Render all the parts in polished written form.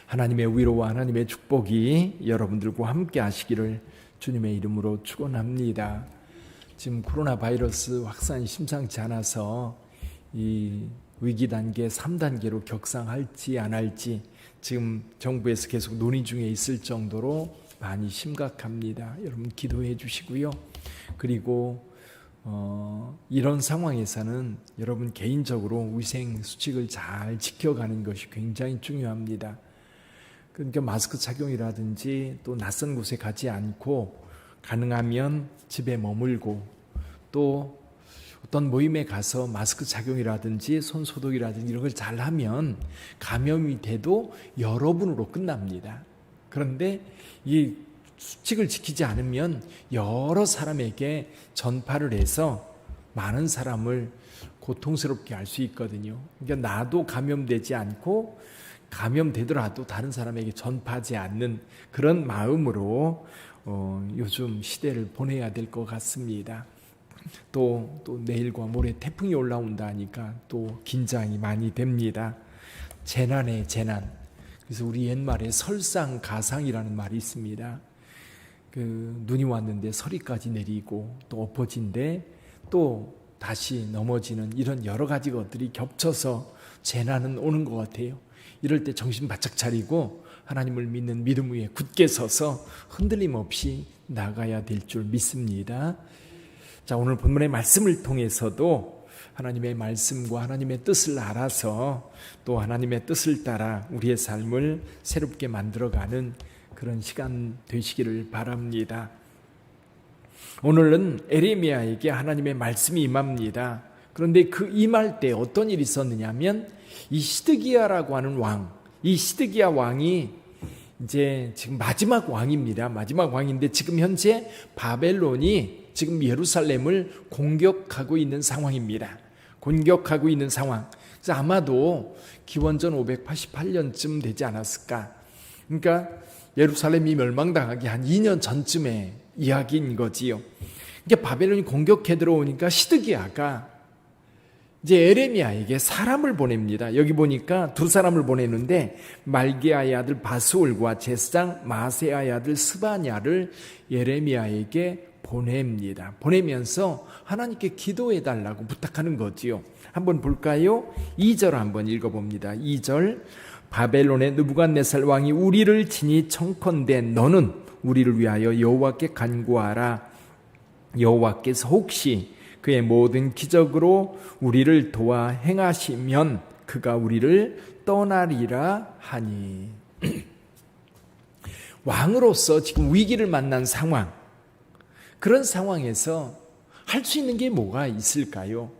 하나님의 위로와 하나님의 축복이 여러분들과 함께 하시기를 주님의 이름으로 축원합니다. 지금 코로나 바이러스 확산이 심상치 않아서 이 위기 단계 3단계로 격상할지 안 할지 지금 정부에서 계속 논의 중에 있을 정도로 많이 심각합니다. 여러분 기도해 주시고요. 그리고 이런 상황에서는 여러분 개인적으로 위생 수칙을 잘 지켜가는 것이 굉장히 중요합니다. 그러니까 마스크 착용이라든지 또 낯선 곳에 가지 않고 가능하면 집에 머물고 또 어떤 모임에 가서 마스크 착용이라든지 손 소독이라든지 이런 걸 잘하면 감염이 돼도 여러분으로 끝납니다. 그런데 이 수칙을 지키지 않으면 여러 사람에게 전파를 해서 많은 사람을 고통스럽게 할 수 있거든요. 그러니까 나도 감염되지 않고 감염되더라도 다른 사람에게 전파하지 않는 그런 마음으로 요즘 시대를 보내야 될 것 같습니다. 또 내일과 모레 태풍이 올라온다 하니까 또 긴장이 많이 됩니다. 재난의 재난. 그래서 우리 옛말에 설상가상이라는 말이 있습니다. 눈이 왔는데 서리까지 내리고 또 엎어진데 또 다시 넘어지는 이런 여러 가지 것들이 겹쳐서 재난은 오는 것 같아요. 이럴 때 정신 바짝 차리고 하나님을 믿는 믿음 위에 굳게 서서 흔들림 없이 나가야 될 줄 믿습니다. 자, 오늘 본문의 말씀을 통해서도 하나님의 말씀과 하나님의 뜻을 알아서 또 하나님의 뜻을 따라 우리의 삶을 새롭게 만들어가는 그런 시간 되시기를 바랍니다. 오늘은 에레미야에게 하나님의 말씀이 임합니다. 그런데 그 임할 때 어떤 일이 있었느냐면 이 시드기야라고 하는 왕, 이 시드기야 왕이 이제 지금 마지막 왕입니다. 마지막 왕인데 지금 현재 바벨론이 지금 예루살렘을 공격하고 있는 상황입니다. 공격하고 있는 상황. 그래서 아마도 기원전 588년쯤 되지 않았을까. 그러니까 예루살렘이 멸망당하기 한 2년 전쯤의 이야기인 거지요. 그러니까 바벨론이 공격해 들어오니까 시드기야가 이제 에레미야에게 사람을 보냅니다. 여기 보니까 두 사람을 보내는데 말기야의 아들 바스올과 제사장 마세야의 아들 스바냐를 예레미야에게 보냅니다. 보내면서 하나님께 기도해 달라고 부탁하는 거지요. 한번 볼까요? 2절 한번 읽어봅니다. 2절 바벨론의 느부갓네살 왕이 우리를 치니 청컨대 너는 우리를 위하여 여호와께 간구하라. 여호와께서 혹시 그의 모든 기적으로 우리를 도와 행하시면 그가 우리를 떠나리라 하니. 왕으로서 지금 위기를 만난 상황, 그런 상황에서 할 수 있는 게 뭐가 있을까요?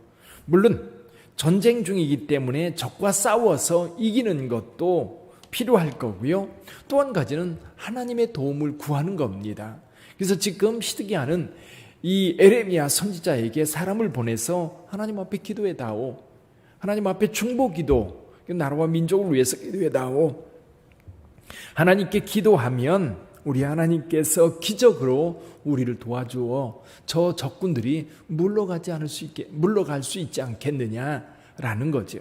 물론 전쟁 중이기 때문에 적과 싸워서 이기는 것도 필요할 거고요. 또 한 가지는 하나님의 도움을 구하는 겁니다. 그래서 지금 시드기야는 이 에레미야 선지자에게 사람을 보내서 하나님 앞에 기도해 다오. 하나님 앞에 중보 기도, 나라와 민족을 위해서 기도해 다오. 하나님께 기도하면 우리 하나님께서 기적으로 우리를 도와주어 저 적군들이 물러갈 수 있지 않겠느냐라는 거죠.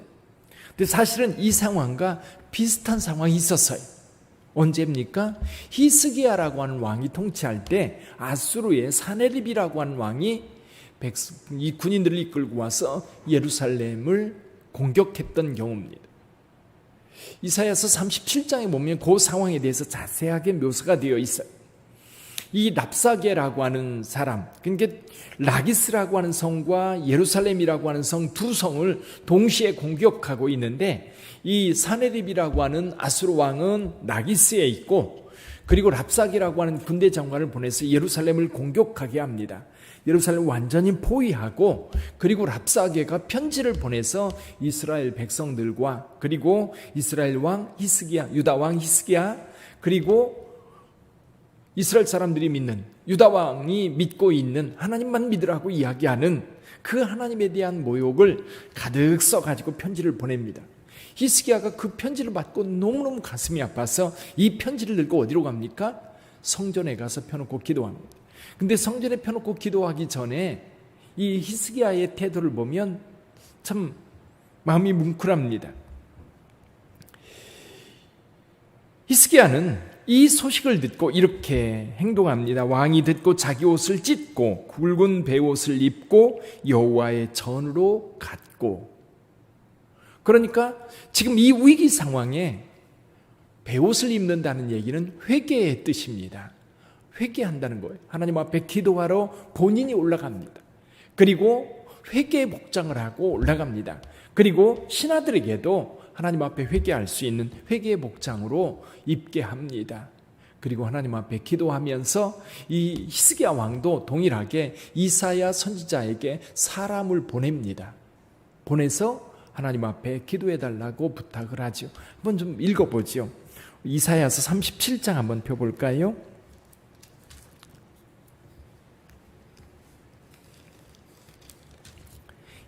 근데 사실은 이 상황과 비슷한 상황이 있었어요. 언제입니까? 히스기야라고 하는 왕이 통치할 때 아수르의 사네립이라고 하는 왕이 이 군인들을 이끌고 와서 예루살렘을 공격했던 경우입니다. 이사야서 37장에 보면 그 상황에 대해서 자세하게 묘사가 되어 있어요. 이 랍사게라고 하는 사람, 그러니까 라기스라고 하는 성과 예루살렘이라고 하는 성 두 성을 동시에 공격하고 있는데 이 사네립이라고 하는 아수르 왕은 라기스에 있고 그리고 랍사게라고 하는 군대 장관을 보내서 예루살렘을 공격하게 합니다. 예루살렘을 완전히 포위하고 그리고 랍사게가 편지를 보내서 이스라엘 백성들과 그리고 이스라엘 왕 히스기야, 유다 왕 히스기야 그리고 이스라엘 사람들이 믿는 유다 왕이 믿고 있는 하나님만 믿으라고 이야기하는 그 하나님에 대한 모욕을 가득 써가지고 편지를 보냅니다. 히스기야가 그 편지를 받고 너무너무 가슴이 아파서 이 편지를 들고 어디로 갑니까? 성전에 가서 펴놓고 기도합니다. 근데 성전에 펴놓고 기도하기 전에 이 히스기야의 태도를 보면 참 마음이 뭉클합니다. 히스기야는 이 소식을 듣고 이렇게 행동합니다. 왕이 듣고 자기 옷을 찢고 굵은 베옷을 입고 여호와의 전으로 갔고. 그러니까 지금 이 위기 상황에 베옷을 입는다는 얘기는 회개의 뜻입니다. 회개한다는 거예요. 하나님 앞에 기도하러 본인이 올라갑니다. 그리고 회개의 복장을 하고 올라갑니다. 그리고 신하들에게도 하나님 앞에 회개할 수 있는 회개의 복장으로 입게 합니다. 그리고 하나님 앞에 기도하면서 이 히스기야 왕도 동일하게 이사야 선지자에게 사람을 보냅니다. 보내서 하나님 앞에 기도해 달라고 부탁을 하죠. 한번 좀 읽어보죠. 이사야서 37장 한번 펴볼까요?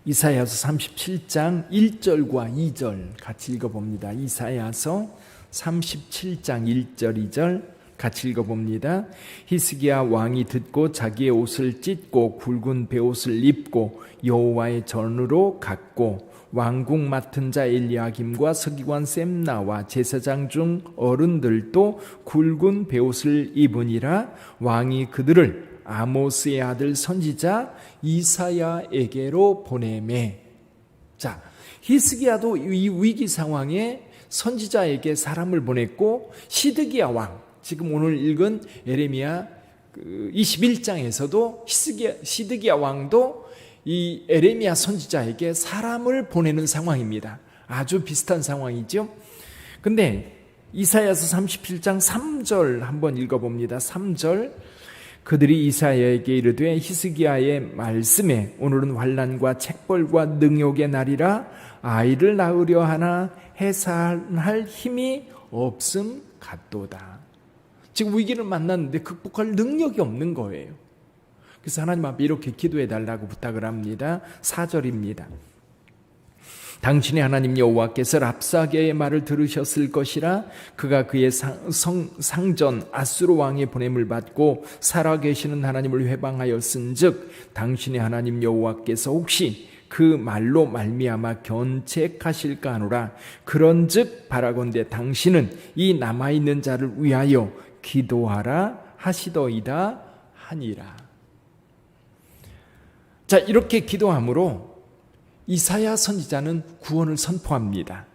이사야서 37장 1절과 2절 같이 읽어봅니다. 이사야서 37장 1절 2절 같이 읽어봅니다. 히스기야 왕이 듣고 자기의 옷을 찢고 굵은 베옷을 입고 여호와의 전으로 갔고 왕궁 맡은 자 엘리야김과 서기관 셈나와 제사장 중 어른들도 굵은 베옷을 입으니라. 왕이 그들을 아모스의 아들 선지자 이사야에게로 보내매. 자, 히스기야도 이 위기 상황에 선지자에게 사람을 보냈고, 시드기야 왕, 지금 오늘 읽은 에레미야 21장에서도 시드기야 왕도 이 에레미야 선지자에게 사람을 보내는 상황입니다. 아주 비슷한 상황이죠. 근데 이사야서 37장 3절 한번 읽어봅니다. 3절. 그들이 이사야에게 이르되 히스기야의 말씀에 오늘은 환난과 책벌과 능욕의 날이라 아이를 낳으려 하나 해산할 힘이 없음 같도다. 지금 위기를 만났는데 극복할 능력이 없는 거예요. 그래서 하나님 앞에 이렇게 기도해 달라고 부탁을 합니다. 4절입니다. 당신의 하나님 여호와께서 랍사게의 말을 들으셨을 것이라. 그가 그의 상전 아수르 왕의 보냄을 받고 살아계시는 하나님을 회방하였은즉 당신의 하나님 여호와께서 혹시 그 말로 말미암아 견책하실까 하노라. 그런즉 바라건대 당신은 이 남아있는 자를 위하여 기도하라 하시더이다 하니라. 자, 이렇게 기도함으로 이사야 선지자는 구원을 선포합니다.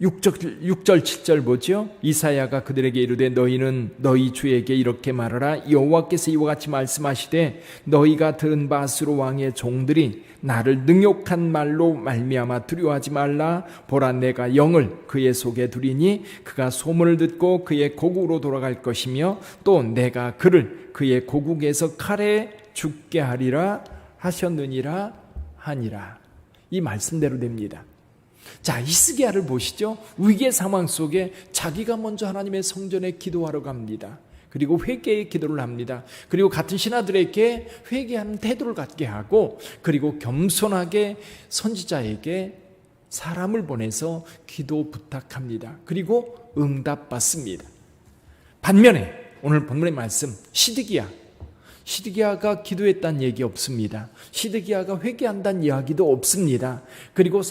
6절 7절 보죠. 이사야가 그들에게 이르되 너희는 너희 주에게 이렇게 말하라. 여호와께서 이와 같이 말씀하시되 너희가 들은 바 아수르 왕의 종들이 나를 능욕한 말로 말미암아 두려워하지 말라. 보라, 내가 영을 그의 속에 두리니 그가 소문을 듣고 그의 고국으로 돌아갈 것이며 또 내가 그를 그의 고국에서 칼에 죽게 하리라 하셨느니라 하니라. 이 말씀대로 됩니다. 자, 히스기야를 보시죠. 위기의 상황 속에 자기가 먼저 하나님의 성전에 기도하러 갑니다. 그리고 회개의 기도를 합니다. 그리고 같은 신하들에게 회개하는 태도를 갖게 하고, 그리고 겸손하게 선지자에게 사람을 보내서 기도 부탁합니다. 그리고 응답받습니다. 반면에 오늘 본문의 말씀, 시드기야가 기도했다는 얘기 없습니다. 시드기야가 회개한다는 이야기도 없습니다. 그리고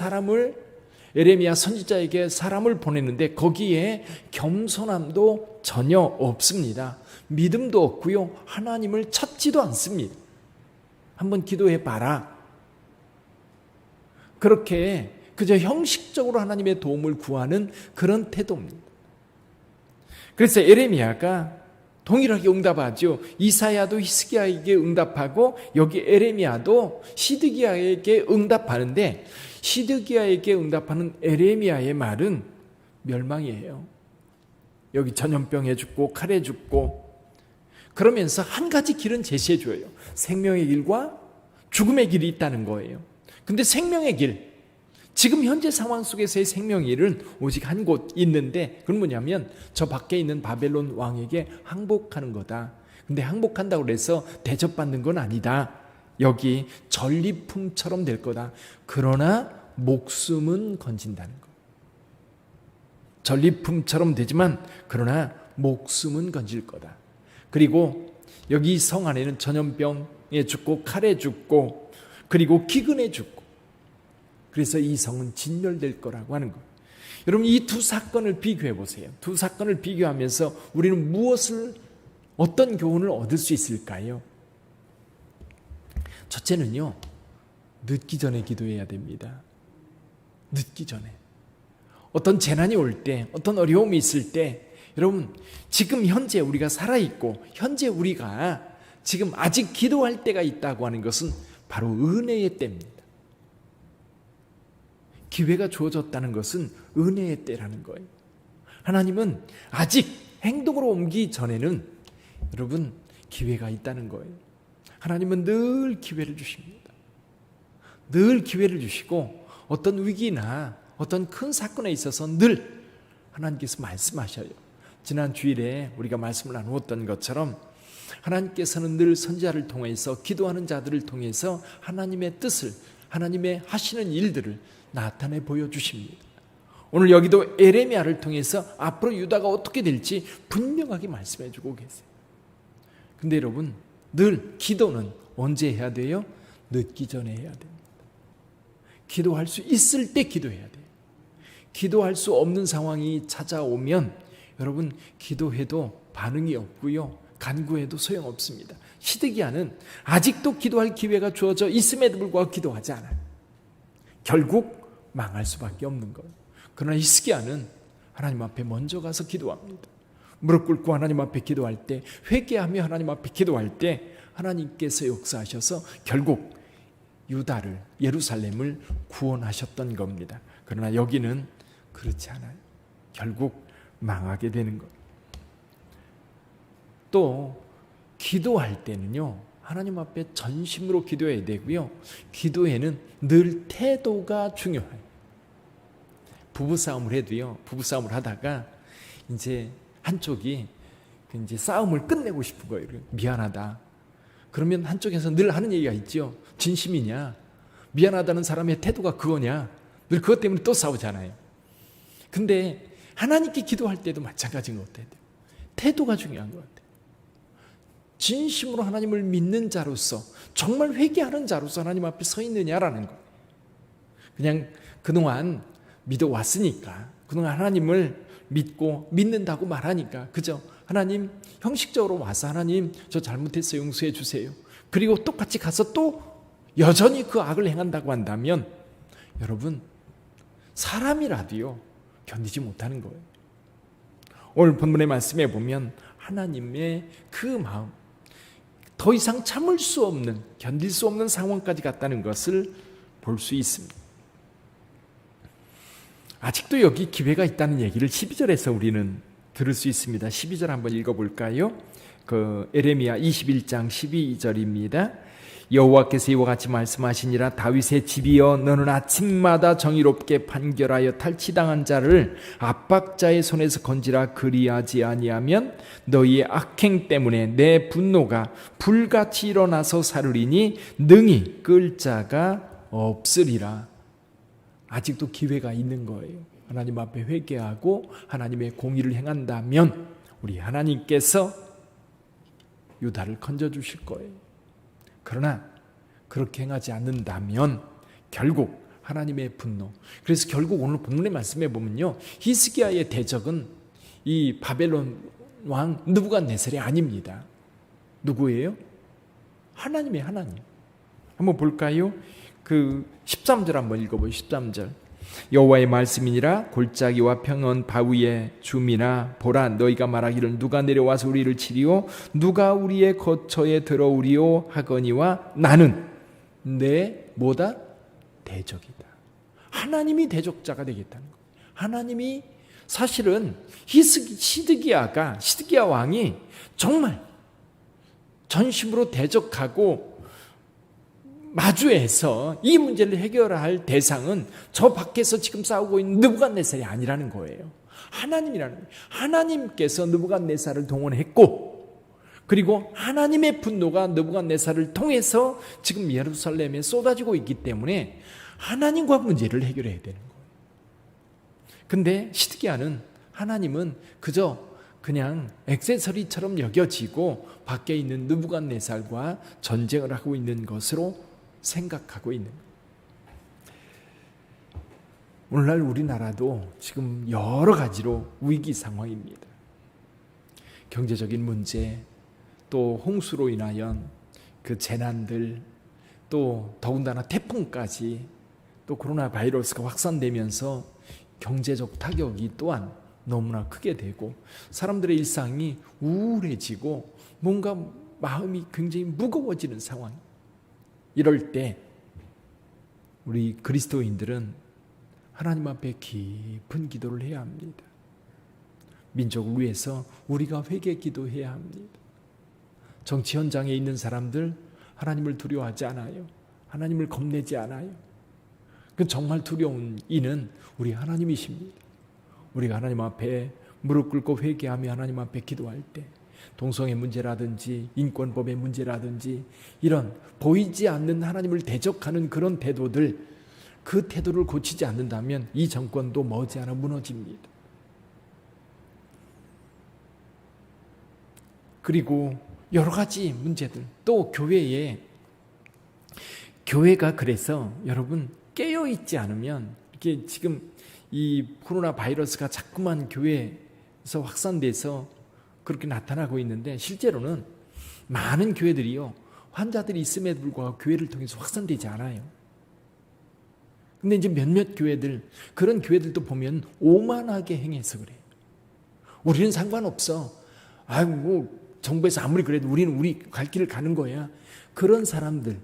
에레미야 선지자에게 사람을 보냈는데 거기에 겸손함도 전혀 없습니다. 믿음도 없고요. 하나님을 찾지도 않습니다. 한번 기도해 봐라. 그렇게 그저 형식적으로 하나님의 도움을 구하는 그런 태도입니다. 그래서 에레미야가 동일하게 응답하죠. 이사야도 히스기야에게 응답하고 여기 에레미야도 시드기야에게 응답하는데, 시드기야에게 응답하는 에레미야의 말은 멸망이에요. 여기 전염병에 죽고 칼에 죽고, 그러면서 한 가지 길은 제시해 줘요. 생명의 길과 죽음의 길이 있다는 거예요. 근데 생명의 길, 지금 현재 상황 속에서의 생명의 길은 오직 한 곳 있는데, 그건 뭐냐면 저 밖에 있는 바벨론 왕에게 항복하는 거다. 근데 항복한다고 해서 대접받는 건 아니다. 여기 전리품처럼 될 거다. 그러나 목숨은 건진다는 거. 전리품처럼 되지만 그러나 목숨은 건질 거다. 그리고 여기 성 안에는 전염병에 죽고 칼에 죽고 그리고 기근에 죽고, 그래서 이 성은 진멸될 거라고 하는 거예요. 여러분 이 두 사건을 비교해 보세요. 두 사건을 비교하면서 우리는 어떤 교훈을 얻을 수 있을까요? 첫째는요, 늦기 전에 기도해야 됩니다. 늦기 전에. 어떤 재난이 올 때, 어떤 어려움이 있을 때, 여러분 지금 현재 우리가 살아있고 현재 우리가 지금 아직 기도할 때가 있다고 하는 것은 바로 은혜의 때입니다. 기회가 주어졌다는 것은 은혜의 때라는 거예요. 하나님은 아직 행동으로 옮기기 전에는 여러분 기회가 있다는 거예요. 하나님은 늘 기회를 주십니다. 늘 기회를 주시고 어떤 위기나 어떤 큰 사건에 있어서 늘 하나님께서 말씀하셔요. 지난 주일에 우리가 말씀을 나누었던 것처럼 하나님께서는 늘 선지자를 통해서 기도하는 자들을 통해서 하나님의 뜻을, 하나님의 하시는 일들을 나타내 보여주십니다. 오늘 여기도 에레미야를 통해서 앞으로 유다가 어떻게 될지 분명하게 말씀해 주고 계세요. 근데 여러분 늘 기도는 언제 해야 돼요? 늦기 전에 해야 됩니다. 기도할 수 있을 때 기도해야 돼요. 기도할 수 없는 상황이 찾아오면 여러분 기도해도 반응이 없고요, 간구해도 소용없습니다. 시드기야는 아직도 기도할 기회가 주어져 있음에도 불구하고 기도하지 않아요. 결국 망할 수밖에 없는 거예요. 그러나 히스기야는 하나님 앞에 먼저 가서 기도합니다. 무릎 꿇고 하나님 앞에 기도할 때, 회개하며 하나님 앞에 기도할 때 하나님께서 역사하셔서 결국 유다를, 예루살렘을 구원하셨던 겁니다. 그러나 여기는 그렇지 않아요. 결국 망하게 되는 거예요. 또 기도할 때는요, 하나님 앞에 전심으로 기도해야 되고요, 기도에는 늘 태도가 중요해요. 부부싸움을 해도요, 부부싸움을 하다가 이제 한쪽이 이제 싸움을 끝내고 싶은 거예요. 미안하다. 그러면 한쪽에서 늘 하는 얘기가 있죠. 진심이냐? 미안하다는 사람의 태도가 그거냐? 늘 그것 때문에 또 싸우잖아요. 근데 하나님께 기도할 때도 마찬가지인 것 같아요. 태도가 중요한 것 같아요. 진심으로 하나님을 믿는 자로서, 정말 회개하는 자로서 하나님 앞에 서 있느냐라는 거예요. 그냥 그동안 믿어왔으니까, 그동안 하나님을 믿고 믿는다고 말하니까, 그죠? 하나님 형식적으로 와서 하나님 저 잘못했어요, 용서해 주세요. 그리고 똑같이 가서 또 여전히 그 악을 행한다고 한다면 여러분 사람이라도요 견디지 못하는 거예요. 오늘 본문의 말씀에 보면 하나님의 그 마음, 더 이상 참을 수 없는, 견딜 수 없는 상황까지 갔다는 것을 볼 수 있습니다. 아직도 여기 기회가 있다는 얘기를 12절에서 우리는 들을 수 있습니다. 12절 한번 읽어볼까요? 에레미야 21장 12절입니다. 여호와께서 이와 같이 말씀하시니라. 다윗의 집이여, 너는 아침마다 정의롭게 판결하여 탈취당한 자를 압박자의 손에서 건지라. 그리하지 아니하면 너희의 악행 때문에 내 분노가 불같이 일어나서 사르리니 능히 끌 자가 없으리라. 아직도 기회가 있는 거예요. 하나님 앞에 회개하고 하나님의 공의를 행한다면 우리 하나님께서 유다를 건져주실 거예요. 그러나 그렇게 행하지 않는다면 결국 하나님의 분노. 그래서 결국 오늘 본문의 말씀에 보면요, 히스기야의 대적은 이 바벨론 왕 느부갓네살이 아닙니다. 누구예요? 하나님의 하나님. 한번 볼까요? 13절 한번 읽어보시죠. 13절. 여호와의 말씀이니라. 골짜기와 평원 바위의 줌이나 보라, 너희가 말하기를 누가 내려와서 우리를 치리오, 누가 우리의 거처에 들어오리오 하거니와 나는 내 뭐다? 대적이다. 하나님이 대적자가 되겠다는 거예요. 하나님이 사실은 시드기야 왕이 정말 전심으로 대적하고 마주해서 이 문제를 해결할 대상은 저 밖에서 지금 싸우고 있는 느부갓네살이 아니라는 거예요. 하나님이라는 거예요. 하나님께서 느부갓네살을 동원했고, 그리고 하나님의 분노가 느부갓네살을 통해서 지금 예루살렘에 쏟아지고 있기 때문에 하나님과 문제를 해결해야 되는 거예요. 근데 시드기야는 하나님은 그냥 액세서리처럼 여겨지고 밖에 있는 느부갓네살과 전쟁을 하고 있는 것으로 생각하고 있는 거예요. 오늘날 우리나라도 지금 여러 가지로 위기 상황입니다. 경제적인 문제, 또 홍수로 인하여 그 재난들, 또 더군다나 태풍까지, 또 코로나 바이러스가 확산되면서 경제적 타격이 또한 너무나 크게 되고 사람들의 일상이 우울해지고 뭔가 마음이 굉장히 무거워지는 상황. 이럴 때 우리 그리스도인들은 하나님 앞에 깊은 기도를 해야 합니다. 민족을 위해서 우리가 회개 기도해야 합니다. 정치 현장에 있는 사람들 하나님을 두려워하지 않아요. 하나님을 겁내지 않아요. 그 정말 두려운 이는 우리 하나님이십니다. 우리가 하나님 앞에 무릎 꿇고 회개하며 하나님 앞에 기도할 때 동성애 문제라든지 인권법의 문제라든지 이런 보이지 않는 하나님을 대적하는 그런 태도들, 그 태도를 고치지 않는다면 이 정권도 머지않아 무너집니다. 그리고 여러 가지 문제들, 또 교회가 그래서 여러분 깨어있지 않으면 이렇게 지금 이 코로나 바이러스가 자꾸만 교회에서 확산돼서 그렇게 나타나고 있는데 실제로는 많은 교회들이요 환자들이 있음에도 불구하고 교회를 통해서 확산되지 않아요. 근데 이제 몇몇 교회들, 그런 교회들도 보면 오만하게 행해서 그래요. 우리는 상관없어. 아이고 뭐 정부에서 아무리 그래도 우리는 우리 갈 길을 가는 거야. 그런 사람들,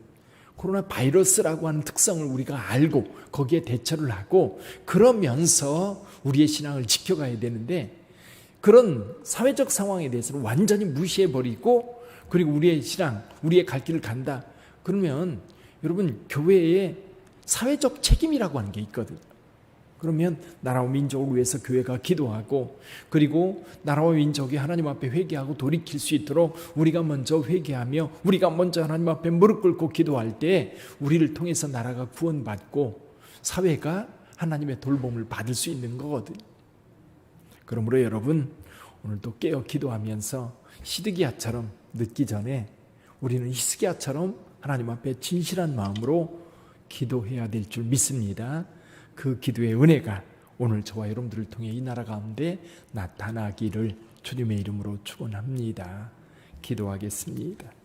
코로나 바이러스라고 하는 특성을 우리가 알고 거기에 대처를 하고 그러면서 우리의 신앙을 지켜가야 되는데 그런 사회적 상황에 대해서는 완전히 무시해버리고 그리고 우리의 신앙, 우리의 갈 길을 간다. 그러면 여러분 교회의 사회적 책임이라고 하는 게 있거든요. 그러면 나라와 민족을 위해서 교회가 기도하고 그리고 나라와 민족이 하나님 앞에 회개하고 돌이킬 수 있도록 우리가 먼저 회개하며 우리가 먼저 하나님 앞에 무릎 꿇고 기도할 때 우리를 통해서 나라가 구원받고 사회가 하나님의 돌봄을 받을 수 있는 거거든요. 그러므로 여러분 오늘도 깨어 기도하면서 시드기야처럼 늦기 전에 우리는 히스기야처럼 하나님 앞에 진실한 마음으로 기도해야 될 줄 믿습니다. 그 기도의 은혜가 오늘 저와 여러분들을 통해 이 나라 가운데 나타나기를 주님의 이름으로 축원합니다. 기도하겠습니다.